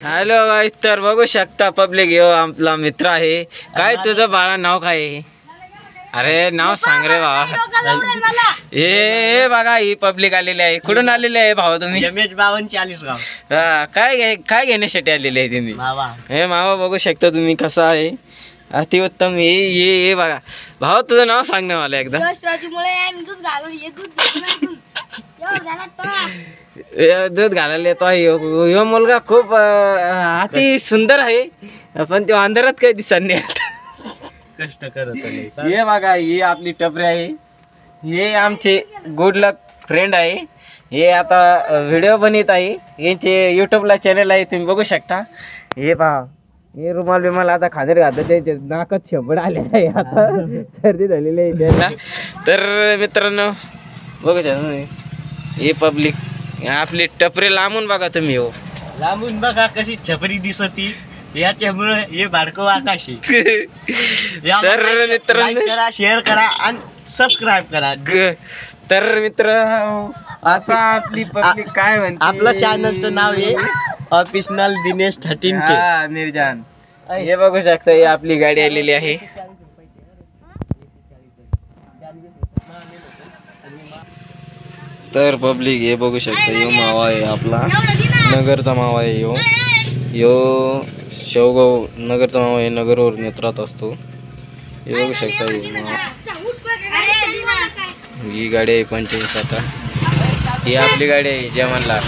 Hello गाईस, तर बघू शकता पब्लिक यो आपला मित्र आहे. काय तुझं बाळा नाव काय आहे? अरे नाव सांग रे बाबा. हे बघा ही पब्लिक आलेली आहे. कुठून आलेली आहे भावा तुम्ही? काय घेण्यासाठी आलेले आहे तुम्ही? हे मावा बघू शकता तुम्ही कसा आहे, अतिउत्तम. ये बघा भावा, तुझं नाव सांग ना मला एकदा. दूध घालायला येतो आहे ह्यो मुलगा. खूप अति सुंदर आहे, पण तो अंधारात काही दिसत नाही. कष्ट करत हे बघा ही आपली टपरी आहे. हे आमचे गुड लक फ्रेंड आहे. हे आता व्हिडिओ बनवत आहे. यांचे यूट्यूबला चॅनल आहे, तुम्ही बघू शकता. हे पहा, हे रुमाल बिमाल आता खादर घालतात, त्याचे नाकात शेंबड आले आहे, आता सर्दी झालेली आहे त्याला. तर मित्रांनो बघू शकता हे पब्लिक आपली टपरी लांबून बघा तुम्ही. हो लांबून बघा कशी छपरी दिसती, याच्यामुळे हे बारकं आकाश आहे. तर मित्रांनो करा, शेअर करा आणि सबस्क्राईब करा. तर मित्र असा आपली पब्लिक काय म्हणते, आपल्या चॅनलचं नाव आहे ऑफिशियल दिनेश 13K निर्जान. हे बघू शकता ही आपली गाडी आलेली आहे. तर पब्लिक हे बघू शकता, यो मावा आहे आपला, नगरचा मावा आहे. यो शेवगाव नगरचा मावा आहे, नगरवर नेत्रात असतो. हे बघू शकता ही गाडी आहे 85. आता ही आपली गाडी आहे जमनला.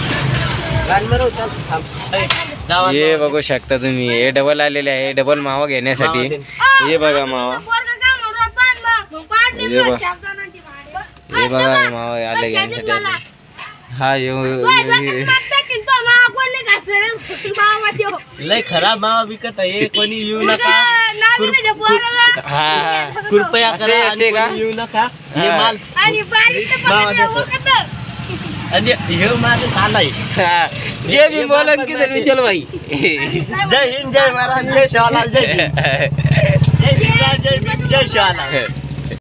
हे बघू शकता तुम्ही, हे डबल आलेले आहे, डबल मावा घेण्यासाठी. हे बघा मावा, हे बघा मावा आले घेण्यासाठी. हा लय खराब मावा विकत आहे, कोणी येऊ नका, कृपया करा, असे का येऊ नका. हे माल आणि हे माल आलाय. जे भी बोलन की तरी चल भाई. जय हिंद, जय महाराज, जय शिवलाल, जय भीम, जय शिवराज, जय भीम, जय शिवलाल.